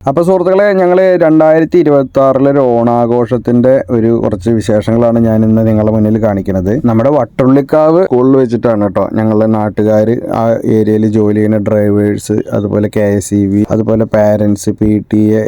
അപ്പോൾ സുഹൃത്തുക്കളെ, ഞങ്ങൾ 2026 ഓണാഘോഷത്തിൻ്റെ കുറച്ച് വിശേഷങ്ങളാണ് ഞാൻ ഇന്ന് നിങ്ങളുടെ മുന്നിൽ കാണിക്കുന്നത്. നമ്മുടെ വട്ടുള്ളിക്കാവ് സ്കൂളിൽ വെച്ചിട്ടാണ് കേട്ടോ. ഞങ്ങളുടെ നാട്ടുകാർ, ആ ഏരിയയിൽ ജോലി ചെയ്യുന്ന ഡ്രൈവേഴ്സ്, അതുപോലെ KSEB, അതുപോലെ പാരൻസ്, PTA,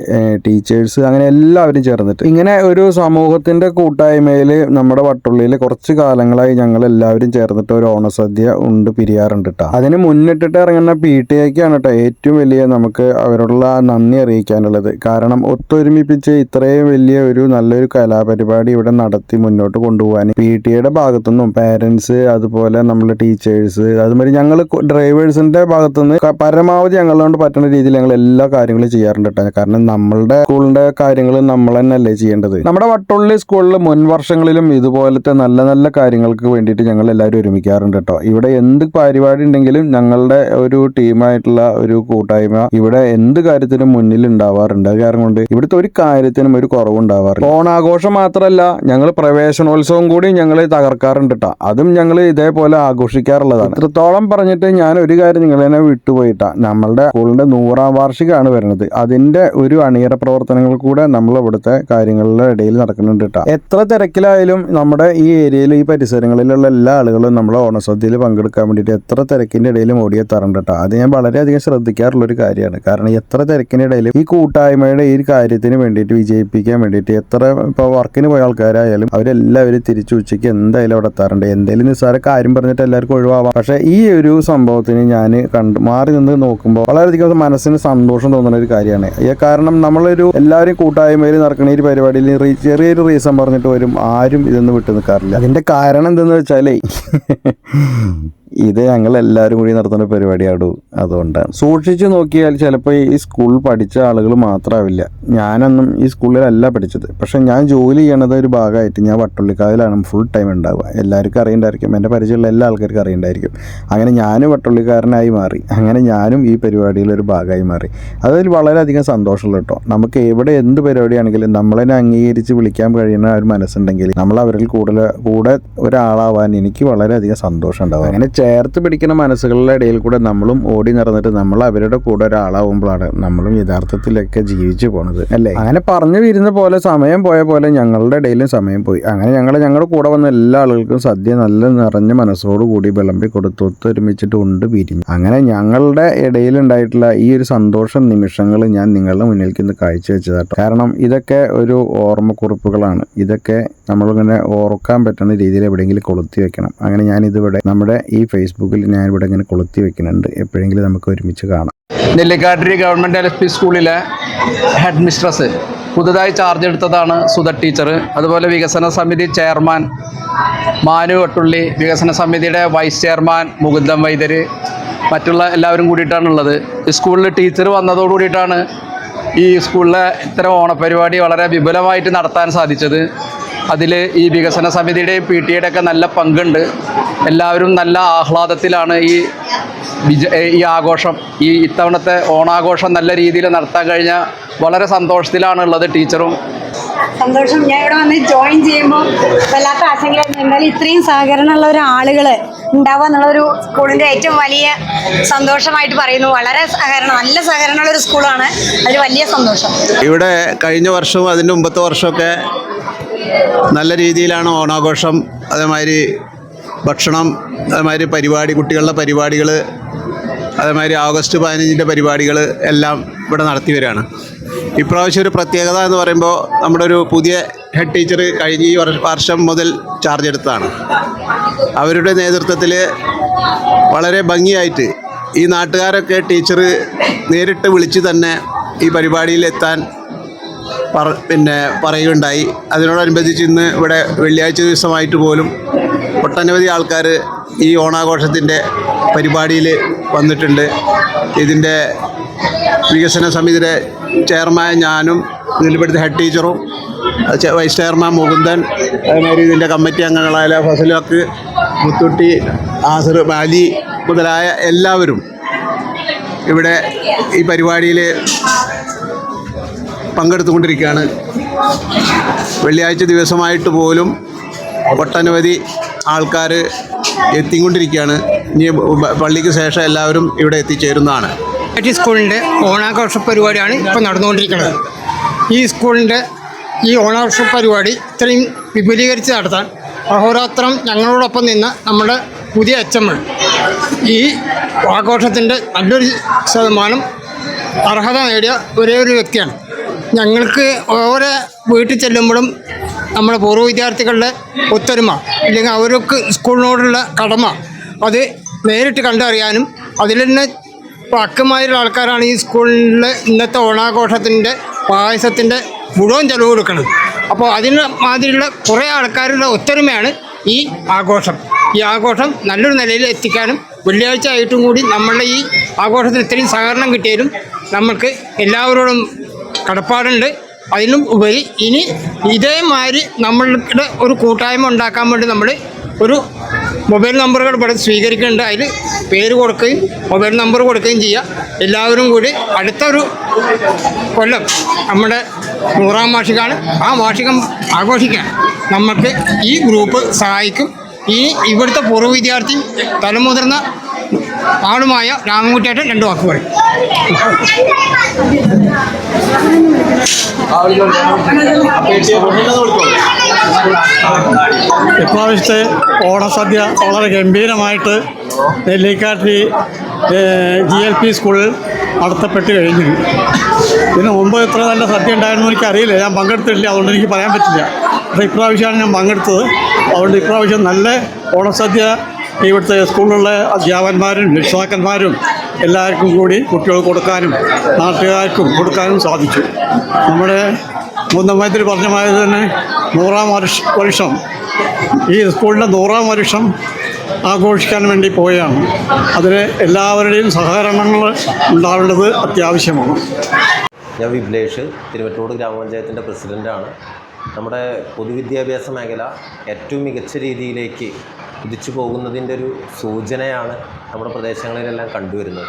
ടീച്ചേഴ്സ്, അങ്ങനെ എല്ലാവരും ചേർന്നിട്ട് ഇങ്ങനെ ഒരു സമൂഹത്തിൻ്റെ കൂട്ടായ്മയിൽ നമ്മുടെ വട്ടുള്ളിയിൽ കുറച്ച് കാലങ്ങളായി ഞങ്ങൾ എല്ലാവരും ചേർന്നിട്ട് ഒരു ഓണസദ്യ പിരിയാറുണ്ട് കേട്ടോ. അതിന് മുന്നിട്ടിട്ട് ഇറങ്ങുന്ന PTA-ക്കാണ് കേട്ടോ ഏറ്റവും വലിയ നമുക്ക് അവരോടുള്ള നന്ദി അറിയിക്കാനുള്ളത്. കാരണം ഒത്തൊരുമിപ്പിച്ച് ഇത്രയും വലിയ നല്ലൊരു കലാപരിപാടി ഇവിടെ നടത്തി മുന്നോട്ട് കൊണ്ടുപോകാൻ PTA-യുടെ ഭാഗത്തുനിന്നും പാരൻസ്, അതുപോലെ നമ്മളെ ടീച്ചേഴ്സ്, അതുമാതിരി ഞങ്ങൾ ഡ്രൈവേഴ്സിന്റെ ഭാഗത്തുനിന്ന് പരമാവധി ഞങ്ങളോട് പറ്റുന്ന രീതിയിൽ ഞങ്ങൾ എല്ലാ കാര്യങ്ങളും ചെയ്യാറുണ്ട് കേട്ടോ. കാരണം നമ്മളുടെ സ്കൂളിന്റെ കാര്യങ്ങൾ നമ്മൾ തന്നെയല്ലേ ചെയ്യേണ്ടത്. നമ്മുടെ വട്ടുള്ളി സ്കൂളിൽ മുൻ വർഷങ്ങളിലും ഇതുപോലത്തെ നല്ല നല്ല കാര്യങ്ങൾക്ക് വേണ്ടിയിട്ട് ഞങ്ങൾ എല്ലാവരും ഒരുമിക്കാറുണ്ട് കേട്ടോ. ഇവിടെ എന്ത് പരിപാടി ഉണ്ടെങ്കിലും ഞങ്ങളുടെ ഒരു ടീമായിട്ടുള്ള ഒരു കൂട്ടായ്മ ഇവിടെ എന്ത് കാര്യത്തിനും മുന്നിൽ ഉണ്ടാവാറുണ്ട്. അത് കാരണം കൊണ്ട് ഇവിടുത്തെ ഒരു കാര്യത്തിനും ഒരു കുറവുണ്ടാവാറില്ല. ഓണാഘോഷം മാത്രമല്ല, ഞങ്ങൾ പ്രവേശനോത്സവം കൂടി ഞങ്ങൾ തകർക്കാറുണ്ട് കേട്ടോ. അതും ഞങ്ങൾ ഇതേപോലെ ആഘോഷിക്കാറുള്ളതാണ്. ഇത്രത്തോളം പറഞ്ഞിട്ട് ഞാൻ ഒരു കാര്യം നിങ്ങൾ തന്നെ വിട്ടുപോയിട്ടാ. നമ്മളുടെ സ്കൂളിന്റെ 100ാം വാർഷികമാണ് വരുന്നത്. അതിന്റെ ഒരു അണിയറ പ്രവർത്തനങ്ങൾ കൂടെ നമ്മൾ ഇവിടുത്തെ കാര്യങ്ങളുടെ ഇടയിൽ നടക്കുന്നുണ്ട് കേട്ടോ. എത്ര തിരക്കിലായാലും നമ്മുടെ ഈ ഏരിയയിൽ, ഈ പരിസരങ്ങളിലുള്ള എല്ലാ ആളുകളും നമ്മളെ ഓണസദ്യയിൽ പങ്കെടുക്കാൻ വേണ്ടിയിട്ട് എത്ര തിരക്കിന്റെ ഇടയിലും ഓടിയെത്താറുണ്ട് കേട്ടോ. അത് ഞാൻ വളരെയധികം ശ്രദ്ധിക്കാറുള്ളൊരു കാര്യമാണ്. കാരണം എത്ര തിരക്കിന്റെ ഇടയിലും ഈ കൂട്ടായ്മയുടെ ഈ കാര്യത്തിന് വേണ്ടിയിട്ട് വിജയിപ്പിക്കാൻ വേണ്ടിയിട്ട് എത്ര ഇപ്പോൾ വർക്കിന് പോയ ആൾക്കാരായാലും അവരെല്ലാവരും തിരിച്ചു ഉച്ചയ്ക്ക് എന്തായാലും അവിടെ എത്താറുണ്ട്. എന്തെങ്കിലും നിസ്സാര കാര്യം പറഞ്ഞിട്ട് എല്ലാവർക്കും ഒഴിവാവാം. പക്ഷേ ഈ ഒരു സംഭവത്തിന് ഞാൻ മാറി നിന്ന് നോക്കുമ്പോൾ വളരെയധികം മനസ്സിന് സന്തോഷം തോന്നുന്ന ഒരു കാര്യമാണ്. കാരണം നമ്മളൊരു എല്ലാവരും കൂട്ടായ്മയിൽ നടക്കുന്ന ഈ പരിപാടിയിൽ ചെറിയൊരു റീസൺ പറഞ്ഞിട്ട് വരും ആരും ഇതൊന്നും വിട്ടു നിൽക്കാറില്ല. അതിന്റെ കാരണം എന്തെന്ന് വെച്ചാലേ ഇത് ഞങ്ങൾ എല്ലാവരും കൂടി നടത്തുന്ന പരിപാടിയാണ്. അതുകൊണ്ടാണ്. സൂക്ഷിച്ചു നോക്കിയാൽ ചിലപ്പോൾ ഈ സ്കൂളിൽ പഠിച്ച ആളുകൾ മാത്രമാവില്ല. ഞാനൊന്നും ഈ സ്കൂളിലല്ല പഠിച്ചത്. പക്ഷെ ഞാൻ ജോലി ചെയ്യണത് ഒരു ഭാഗമായിട്ട് ഞാൻ വട്ടുള്ളിക്കാവിലാണ് ഫുൾ ടൈം ഉണ്ടാവുക. എല്ലാവർക്കും അറിയണ്ടായിരിക്കും, എൻ്റെ പരിചയമുള്ള എല്ലാ ആൾക്കാർക്കും അറിയണ്ടായിരിക്കും. അങ്ങനെ ഞാനും വട്ടുള്ളിക്കാരനായി മാറി. അങ്ങനെ ഞാനും ഈ പരിപാടിയിലൊരു ഭാഗമായി മാറി. അതിൽ വളരെയധികം സന്തോഷമുള്ള കേട്ടോ. നമുക്ക് എവിടെ എന്ത് പരിപാടിയാണെങ്കിലും നമ്മളെ അംഗീകരിച്ച് വിളിക്കാൻ കഴിയുന്ന ഒരു മനസ്സുണ്ടെങ്കിൽ നമ്മൾ അവരിൽ കൂടെ ഒരാളാവാൻ എനിക്ക് വളരെയധികം സന്തോഷം ഉണ്ടാവും. അങ്ങനെ ചേർത്ത് പിടിക്കുന്ന മനസ്സുകളുടെ ഇടയിൽ കൂടെ നമ്മളും ഓടി നടന്നിട്ട് നമ്മൾ അവരുടെ കൂടെ ഒരാളാവുമ്പോഴാണ് നമ്മളും യഥാർത്ഥത്തിലൊക്കെ ജീവിച്ചു പോണത്, അല്ലേ? അങ്ങനെ പറഞ്ഞു വരുന്ന പോലെ സമയം പോയ പോലെ ഞങ്ങളുടെ ഇടയിലും സമയം പോയി. അങ്ങനെ ഞങ്ങളുടെ കൂടെ വന്ന എല്ലാ ആളുകൾക്കും സദ്യ നല്ല നിറഞ്ഞ മനസ്സോടുകൂടി വിളമ്പി കൊടുത്ത് ഒത്തൊരുമിച്ചിട്ട് പിരിഞ്ഞു. അങ്ങനെ ഞങ്ങളുടെ ഇടയിലുണ്ടായിട്ടുള്ള ഈ ഒരു സന്തോഷ നിമിഷങ്ങൾ ഞാൻ നിങ്ങളുടെ മുന്നിലേക്ക് ഇന്ന് കാഴ്ചവെച്ചതാട്ടോ. കാരണം ഇതൊക്കെ ഒരു ഓർമ്മക്കുറിപ്പുകളാണ്. ഇതൊക്കെ നമ്മളിങ്ങനെ ഓർക്കാൻ പറ്റുന്ന രീതിയിൽ എവിടെയെങ്കിലും കൊളുത്തി വെക്കണം. അങ്ങനെ ഞാനിതിവിടെ നമ്മുടെ ഈ ഫേസ്ബുക്കിൽ ഞാനിവിടെ ഇങ്ങനെ കൊളുത്തി വെക്കുന്നുണ്ട്. എപ്പോഴെങ്കിലും നമുക്ക് ഒരുമിച്ച് കാണാം. നെല്ലിക്കാട്ടിരി ഗവൺമെൻറ് LP സ്കൂളിലെ ഹെഡ് മിസ്ട്രസ് പുതുതായി ചാർജ് എടുത്തതാണ് സുധ ടീച്ചർ. അതുപോലെ വികസന സമിതി ചെയർമാൻ മാനു വട്ടുള്ളി, വികസന സമിതിയുടെ വൈസ് ചെയർമാൻ മുകുന്ദൻ വൈദ്യർ, മറ്റുള്ള എല്ലാവരും കൂടിയിട്ടാണുള്ളത്. സ്കൂളിൽ ടീച്ചർ വന്നതോടു കൂടിയിട്ടാണ് ഈ സ്കൂളിലെ ഇത്തരം ഓണപരിപാടി വളരെ വിപുലമായിട്ട് നടത്താൻ സാധിച്ചത്. അതിൽ ഈ വികസന സമിതിയുടെയും PTA-യുടെ ഒക്കെ നല്ല പങ്കുണ്ട്. എല്ലാവരും നല്ല ആഹ്ലാദത്തിലാണ് ഈ ആഘോഷം, ഇത്തവണത്തെ ഓണാഘോഷം നല്ല രീതിയിൽ നടത്താൻ കഴിഞ്ഞ വളരെ സന്തോഷത്തിലാണുള്ളത് ടീച്ചറും. സന്തോഷം. ഞാൻ ഇവിടെ വന്ന് ജോയിൻ ചെയ്യുമ്പോൾ വല്ലാത്ത ആശങ്കയായിരുന്നു. എന്തായാലും ഇത്രയും സഹകരണമുള്ള ആളുകൾ ഉണ്ടാവുക എന്നുള്ളൊരു സ്കൂളിൻ്റെ ഏറ്റവും വലിയ സന്തോഷമായിട്ട് പറയുന്നു. വളരെ നല്ല സഹകരണമുള്ള ഒരു സ്കൂളാണ്. അതിൽ വലിയ സന്തോഷം. ഇവിടെ കഴിഞ്ഞ വർഷവും അതിൻ്റെ മുമ്പത്തെ വർഷമൊക്കെ നല്ല രീതിയിലാണ് ഓണാഘോഷം, അതേമാതിരി ഭക്ഷണം, അതേമാതിരി കുട്ടികളുടെ പരിപാടികൾ, അതേമാതിരി ഓഗസ്റ്റ് 15-ൻ്റെ പരിപാടികൾ എല്ലാം ഇവിടെ നടത്തി വരികയാണ്. ഇപ്രാവശ്യം ഒരു പ്രത്യേകത എന്ന് പറയുമ്പോൾ നമ്മുടെ ഒരു പുതിയ ഹെഡ് ടീച്ചർ കഴിഞ്ഞ ഈ വർഷം മുതൽ ചാർജ് എടുത്തതാണ്. അവരുടെ നേതൃത്വത്തിൽ വളരെ ഭംഗിയായിട്ട് ഈ നാട്ടുകാരൊക്കെ ടീച്ചർ നേരിട്ട് വിളിച്ച് തന്നെ ഈ പരിപാടിയിൽ എത്താൻ പറയുകയുണ്ടായി. അതിനോടനുബന്ധിച്ച് ഇന്ന് ഇവിടെ വെള്ളിയാഴ്ച ദിവസമായിട്ട് പോലും ഒട്ടനവധി ആൾക്കാർ ഈ ഓണാഘോഷത്തിൻ്റെ പരിപാടിയിൽ വന്നിട്ടുണ്ട്. ഇതിൻ്റെ വികസന സമിതിയുടെ ചെയർമാൻ ഞാനും, ഇതിലിവിടുത്തെ ഹെഡ് ടീച്ചറും, വൈസ് ചെയർമാൻ മുകുന്ദൻ, അതേമാതിരി ഇതിൻ്റെ കമ്മിറ്റി അംഗങ്ങളായ ഫസലുക്ക്, മുത്തുട്ടി, ആസർ, മാലി മുതലായ എല്ലാവരും ഇവിടെ ഈ പരിപാടിയിൽ പങ്കെടുത്തുകൊണ്ടിരിക്കുകയാണ്. വെള്ളിയാഴ്ച ദിവസമായിട്ട് പോലും ഒട്ടനവധി ആൾക്കാർ എത്തിക്കൊണ്ടിരിക്കുകയാണ്. ഇനി പള്ളിക്ക് ശേഷം എല്ലാവരും ഇവിടെ എത്തിച്ചേരുന്നതാണ്. നെല്ലിക്കാട്ടി സ്കൂളിൻ്റെ ഓണാഘോഷ പരിപാടിയാണ് ഇപ്പോൾ നടന്നുകൊണ്ടിരിക്കുന്നത്. ഈ സ്കൂളിൻ്റെ ഈ ഓണാഘോഷ പരിപാടി ഇത്രയും വിപുലീകരിച്ച് നടത്താൻ അഹോരാത്രം ഞങ്ങളോടൊപ്പം നിന്ന് നമ്മുടെ പുതിയ HM ഈ ആഘോഷത്തിൻ്റെ നല്ലൊരു ശതമാനം അർഹത നേടിയ ഒരേ ഒരു വ്യക്തിയാണ്. ഞങ്ങൾക്ക് ഓരോ വീട്ടിൽ ചെല്ലുമ്പോഴും നമ്മുടെ പൂർവ്വ വിദ്യാർത്ഥികളുടെ ഒത്തൊരുമ അല്ലെങ്കിൽ അവർക്ക് സ്കൂളിനോടുള്ള കടമ അത് നേരിട്ട് കണ്ടറിയാനും അതിൽ തന്നെ പക്കമായുള്ള ആൾക്കാരാണ് ഈ സ്കൂളിലെ ഇന്നത്തെ ഓണാഘോഷത്തിൻ്റെ പായസത്തിൻ്റെ മുഴുവൻ ചെലവ് കൊടുക്കുന്നത്. അപ്പോൾ അതിന് മാതിരിയുള്ള കുറേ ആൾക്കാരുടെ ഒത്തൊരുമയാണ് ഈ ആഘോഷം. ഈ ആഘോഷം നല്ലൊരു നിലയിൽ എത്തിക്കാനും വെള്ളിയാഴ്ച ആയിട്ടും കൂടി നമ്മളുടെ ഈ ആഘോഷത്തിന് ഇത്രയും സഹകരണം കിട്ടിയാലും നമ്മൾക്ക് എല്ലാവരോടും കടപ്പാടുണ്ട്. അതിനും ഉപരി ഇനി ഇതേമാതിരി നമ്മളുടെ ഒരു കൂട്ടായ്മ ഉണ്ടാക്കാൻ വേണ്ടി നമ്മൾ ഒരു മൊബൈൽ നമ്പറുകൾ ഇവിടെ സ്വീകരിക്കുന്നുണ്ട്. അതിൽ പേര് കൊടുക്കുകയും മൊബൈൽ നമ്പർ കൊടുക്കുകയും ചെയ്യുക. എല്ലാവരും കൂടി അടുത്തൊരു കൊല്ലം നമ്മുടെ 100ാം വാർഷികമാണ്. ആ വാർഷികം ആഘോഷിക്കാൻ നമുക്ക് ഈ ഗ്രൂപ്പ് സഹായിക്കും. ഈ ഇവിടുത്തെ പൂർവ്വ വിദ്യാർത്ഥി തലമുതിർന്ന ആളുമായ രാമൻകുട്ടിയായിട്ട് 2 വാക്ക് പറയും. ഇപ്രാവശ്യത്തെ ഓണസദ്യ വളരെ ഗംഭീരമായിട്ട് നെല്ലിക്കാട്ടി GLP സ്കൂളിൽ നടത്തപ്പെട്ട് കഴിഞ്ഞു. ഇതിന് മുമ്പ് ഇത്ര നല്ല സദ്യ ഉണ്ടായിരുന്നു എനിക്കറിയില്ല, ഞാൻ പങ്കെടുത്തിട്ടില്ല, അതുകൊണ്ട് എനിക്ക് പറയാൻ പറ്റില്ല. പക്ഷേ ഇപ്രാവശ്യമാണ് ഞാൻ പങ്കെടുത്തത്. അതുകൊണ്ട് ഇപ്രാവശ്യം നല്ല ഓണസദ്യ ഇവിടുത്തെ സ്കൂളിലുള്ള അധ്യാപകന്മാരും രക്ഷിതാക്കന്മാരും എല്ലാവർക്കും കൂടി കുട്ടികൾക്ക് കൊടുക്കാനും നാട്ടുകാർക്കും കൊടുക്കാനും സാധിച്ചു. നമ്മുടെ മുന്നമന്ത്രി പറഞ്ഞ മാതിരി തന്നെ 100ാം വർഷം ഈ സ്കൂളിൻ്റെ 100ാം വർഷം ആഘോഷിക്കാൻ വേണ്ടി പോവുകയാണ്. അതിന് എല്ലാവരുടെയും സഹകരണങ്ങൾ ഉണ്ടാവേണ്ടത് അത്യാവശ്യമാണ്. ഞാൻ വിപ്ലേഷ്, തിരുവറ്റോട് ഗ്രാമപഞ്ചായത്തിൻ്റെ പ്രസിഡൻ്റാണ്. നമ്മുടെ പൊതുവിദ്യാഭ്യാസ മേഖല ഏറ്റവും മികച്ച രീതിയിലേക്ക് കുതിച്ചു പോകുന്നതിൻ്റെ ഒരു സൂചനയാണ് നമ്മുടെ പ്രദേശങ്ങളിലെല്ലാം കണ്ടുവരുന്നത്.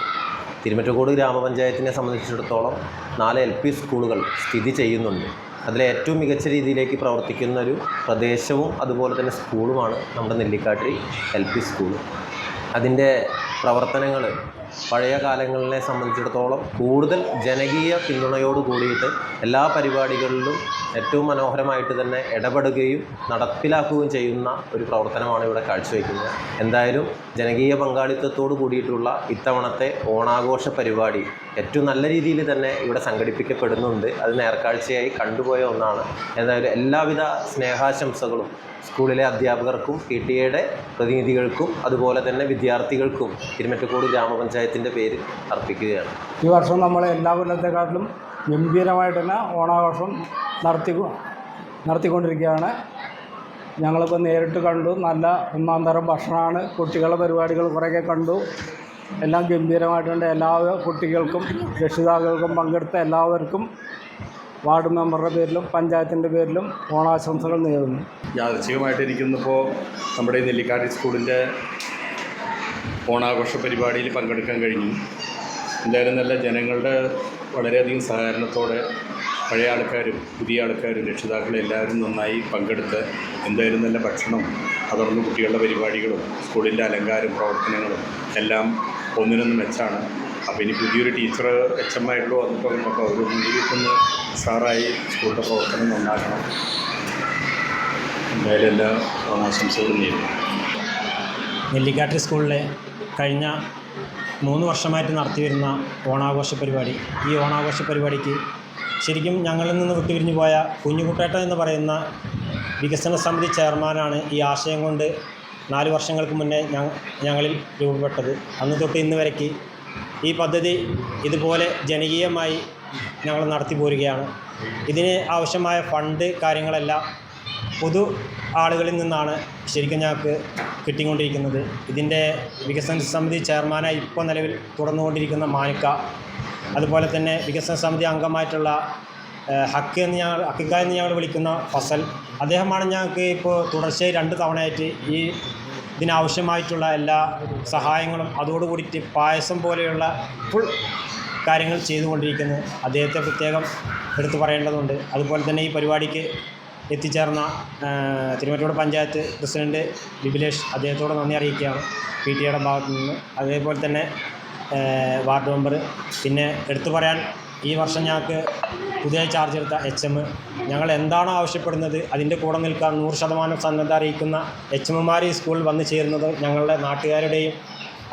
തിരുവറ്റക്കോട് ഗ്രാമപഞ്ചായത്തിനെ സംബന്ധിച്ചിടത്തോളം 4 LP സ്കൂളുകൾ സ്ഥിതി ചെയ്യുന്നുണ്ട്. അതിലെ ഏറ്റവും മികച്ച രീതിയിലേക്ക് പ്രവർത്തിക്കുന്ന ഒരു പ്രദേശവും അതുപോലെ തന്നെ സ്കൂളുമാണ് നമ്മുടെ നെല്ലിക്കാട്ടി LP സ്കൂൾ. അതിൻ്റെ പ്രവർത്തനങ്ങൾ പഴയ കാലങ്ങളിലെ സംബന്ധിച്ചിടത്തോളം കൂടുതൽ ജനകീയ പിന്തുണയോട് കൂടിയിട്ട് എല്ലാ പരിപാടികളിലും ഏറ്റവും മനോഹരമായിട്ട് തന്നെ ഇടപെടുകയും നടപ്പിലാക്കുകയും ചെയ്യുന്ന ഒരു പ്രവർത്തനമാണ് ഇവിടെ കാഴ്ചവെക്കുന്നത്. എന്തായാലും ജനകീയ പങ്കാളിത്തത്തോട് കൂടിയിട്ടുള്ള ഇത്തവണത്തെ ഓണാഘോഷ പരിപാടി ഏറ്റവും നല്ല രീതിയിൽ തന്നെ ഇവിടെ സംഘടിപ്പിക്കപ്പെടുന്നുണ്ട്. അത് നേർക്കാഴ്ചയായി കണ്ടുപോയ ഒന്നാണ്. എന്തായാലും എല്ലാവിധ സ്നേഹാശംസകളും സ്കൂളിലെ അധ്യാപകർക്കും PTA പ്രതിനിധികൾക്കും അതുപോലെ തന്നെ വിദ്യാർത്ഥികൾക്കും തിരുമറ്റക്കോട് ഗ്രാമപഞ്ചായത്തിൻ്റെ പേരിൽ അർപ്പിക്കുകയാണ്. ഈ വർഷം നമ്മൾ എല്ലാ കൊല്ലത്തെക്കാട്ടിലും ഗംഭീരമായിട്ട് തന്നെ ഓണാഘോഷം നടത്തിക്കൊണ്ടിരിക്കുകയാണ്. ഞങ്ങളിപ്പോൾ നേരിട്ട് കണ്ടു. നല്ല 1ാം തരം ഭക്ഷണമാണ്. കുട്ടികളുടെ പരിപാടികൾ കുറേയൊക്കെ കണ്ടു. എല്ലാം ഗംഭീരമായിട്ടുണ്ട്. എല്ലാ കുട്ടികൾക്കും രക്ഷിതാക്കൾക്കും പങ്കെടുത്ത എല്ലാവർക്കും വാർഡ് മെമ്പറുടെ പേരിലും പഞ്ചായത്തിൻ്റെ പേരിലും ഓണാശംസകൾ നേരുന്നു. യാദൃച്ഛികമായിട്ട് എനിക്കിന്നിപ്പോൾ നമ്മുടെ നെല്ലിക്കാട്ടി സ്കൂളിൻ്റെ ഓണാഘോഷ പരിപാടിയിൽ പങ്കെടുക്കാൻ കഴിഞ്ഞു. എന്തായാലും നല്ല ജനങ്ങളുടെ വളരെയധികം സഹകരണത്തോടെ പഴയ ആൾക്കാരും പുതിയ ആൾക്കാരും രക്ഷിതാക്കളും എല്ലാവരും നന്നായി പങ്കെടുത്ത് എന്തായാലും നല്ല ഭക്ഷണം, തുടർന്ന് കുട്ടികളുടെ പരിപാടികളും സ്കൂളിൻ്റെ അലങ്കാരം പ്രവർത്തനങ്ങളും എല്ലാം ഒന്നിനൊന്ന് മെച്ചാണ്. അപ്പോൾ ഇനി പുതിയൊരു ടീച്ചർ HM ആയിട്ടുള്ള വന്നിട്ടും അപ്പോൾ അവരൊന്നും ഒന്ന് ഉഷാറായി സ്കൂളിൻ്റെ പ്രവർത്തനം നന്നാക്കണം. എന്തായാലും എല്ലാ ഓണാശംസകളും നേരുന്നു. നെല്ലിക്കാട്ടി സ്കൂളിലെ കഴിഞ്ഞ 3 വർഷമായിട്ട് നടത്തിവരുന്ന ഓണാഘോഷ പരിപാടി, ഈ ഓണാഘോഷ പരിപാടിക്ക് ശരിക്കും ഞങ്ങളിൽ നിന്ന് വിട്ടുപിരിഞ്ഞു പോയ കുഞ്ഞുകുട്ടേട്ടൻ എന്ന് പറയുന്ന വികസന സമിതി ചെയർമാനാണ് ഈ ആശയം കൊണ്ട് 4 വർഷങ്ങൾക്ക് മുന്നേ ഞങ്ങളിൽ രൂപപ്പെട്ടത്. അന്ന് തൊട്ട് ഇന്ന് വരയ്ക്ക് ഈ പദ്ധതി ഇതുപോലെ ജനകീയമായി ഞങ്ങൾ നടത്തി പോരുകയാണ്. ഇതിന് ആവശ്യമായ ഫണ്ട് കാര്യങ്ങളെല്ലാം പൊതു ആളുകളിൽ നിന്നാണ് ശരിക്കും ഞങ്ങൾക്ക് കിട്ടിക്കൊണ്ടിരിക്കുന്നത്. ഇതിൻ്റെ വികസന സമിതി ചെയർമാനായി ഇപ്പോൾ നിലവിൽ തുടർന്നുകൊണ്ടിരിക്കുന്ന മാനിക്ക, അതുപോലെ തന്നെ വികസന സമിതി അംഗമായിട്ടുള്ള ഹക്കിക്ക എന്ന് ഞങ്ങൾ വിളിക്കുന്ന ഫസൽ, അദ്ദേഹമാണ് ഞങ്ങൾക്ക് ഇപ്പോൾ തുടർച്ചയായി 2 തവണയായിട്ട് ഇതിനാവശ്യമായിട്ടുള്ള എല്ലാ സഹായങ്ങളും അതോടുകൂടിയിട്ട് പായസം പോലെയുള്ള ഫുൾ കാര്യങ്ങൾ ചെയ്തുകൊണ്ടിരിക്കുന്നത്. അദ്ദേഹത്തെ പ്രത്യേകം എടുത്തു പറയേണ്ടതുണ്ട്. അതുപോലെ തന്നെ ഈ പരിപാടിക്ക് എത്തിച്ചേർന്ന തിരുവറ്റോട് പഞ്ചായത്ത് പ്രസിഡൻറ്റ് വിപിലേഷ്, അദ്ദേഹത്തോട് നന്ദി അറിയിക്കുകയാണ് PTA ഭാഗത്തു നിന്ന്. അതേപോലെ തന്നെ വാർഡ് മെമ്പർ, പിന്നെ എടുത്തു പറയാൻ ഈ വർഷം ഞങ്ങൾക്ക് പുതിയ ചാർജ് എടുത്ത HM, ഞങ്ങൾ എന്താണോ ആവശ്യപ്പെടുന്നത് അതിൻ്റെ കൂടെ നിൽക്കാൻ 100% സന്നദ്ധ അറിയിക്കുന്ന HMമാർ ഈ സ്കൂളിൽ വന്നു ചേരുന്നത് ഞങ്ങളുടെ നാട്ടുകാരുടെയും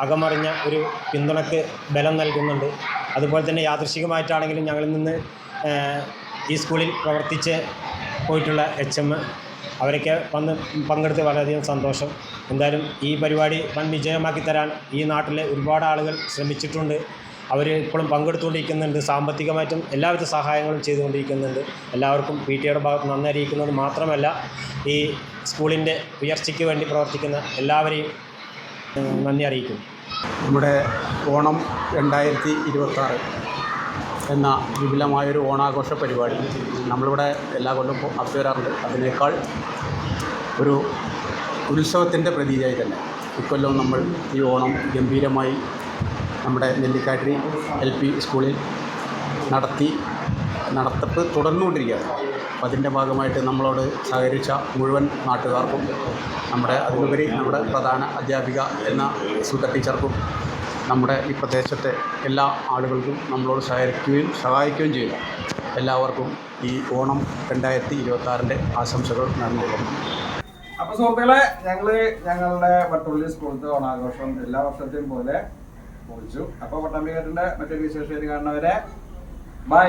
അകമറിഞ്ഞ ഒരു പിന്തുണയ്ക്ക് ബലം നൽകുന്നുണ്ട്. അതുപോലെ തന്നെ യാദൃശ്ചികമായിട്ടാണെങ്കിലും ഞങ്ങളിൽ നിന്ന് ഈ സ്കൂളിൽ പ്രവർത്തിച്ച് പോയിട്ടുള്ള HM അവരൊക്കെ വന്ന് പങ്കെടുത്ത് വളരെയധികം സന്തോഷം. എന്തായാലും ഈ പരിപാടി വൻ വിജയമാക്കി തരാൻ ഈ നാട്ടിലെ ഒരുപാട് ആളുകൾ ശ്രമിച്ചിട്ടുണ്ട്. അവർ ഇപ്പോഴും പങ്കെടുത്തുകൊണ്ടിരിക്കുന്നുണ്ട്. സാമ്പത്തികമായിട്ടും എല്ലാവിധ സഹായങ്ങളും ചെയ്തുകൊണ്ടിരിക്കുന്നുണ്ട്. എല്ലാവർക്കും PTAയുടെ ഭാഗത്ത് നന്ദി അറിയിക്കുന്നത് മാത്രമല്ല, ഈ സ്കൂളിൻ്റെ ഉയർച്ചയ്ക്ക് വേണ്ടി പ്രവർത്തിക്കുന്ന എല്ലാവരെയും നന്ദി അറിയിക്കുന്നു. നമ്മുടെ ഓണം 2026 എന്ന വിപുലമായൊരു ഓണാഘോഷ പരിപാടി നമ്മളിവിടെ എല്ലാ കൊല്ലവും നടത്തിവരാറുണ്ട്. അതിനേക്കാൾ ഒരു ഉത്സവത്തിൻ്റെ പ്രതീതിയായി തന്നെ ഇക്കൊല്ലം നമ്മൾ ഈ ഓണം ഗംഭീരമായി നമ്മുടെ നെല്ലിക്കാട്ടിരി LP സ്കൂളിൽ നടത്തിപ്പ് തുടർന്നുകൊണ്ടിരിക്കുകയാണ്. അപ്പം അതിൻ്റെ ഭാഗമായിട്ട് നമ്മളോട് സഹകരിച്ച മുഴുവൻ നാട്ടുകാർക്കും, അതിലുപരി നമ്മുടെ പ്രധാന അധ്യാപിക എന്ന സുധ ടീച്ചർക്കും, നമ്മുടെ ഈ പ്രദേശത്തെ എല്ലാ ആളുകൾക്കും നമ്മളോട് സഹായിക്കുകയും ചെയ്തു എല്ലാവർക്കും ഈ ഓണം 2026 ആശംസകൾ നേർന്നുകൊള്ളുന്നു. അപ്പോൾ സുഹൃത്തുക്കളെ, ഞങ്ങളുടെ വട്ടുള്ളി സ്കൂളത്തെ ഓണാഘോഷം എല്ലാ വർഷത്തെയും പോലെ പൊളിച്ചു. അപ്പോൾ പട്ടാമ്പിക്കാട്ടിൻ്റെ മറ്റൊരു വിശേഷം കാണുന്നവരെ ബൈ.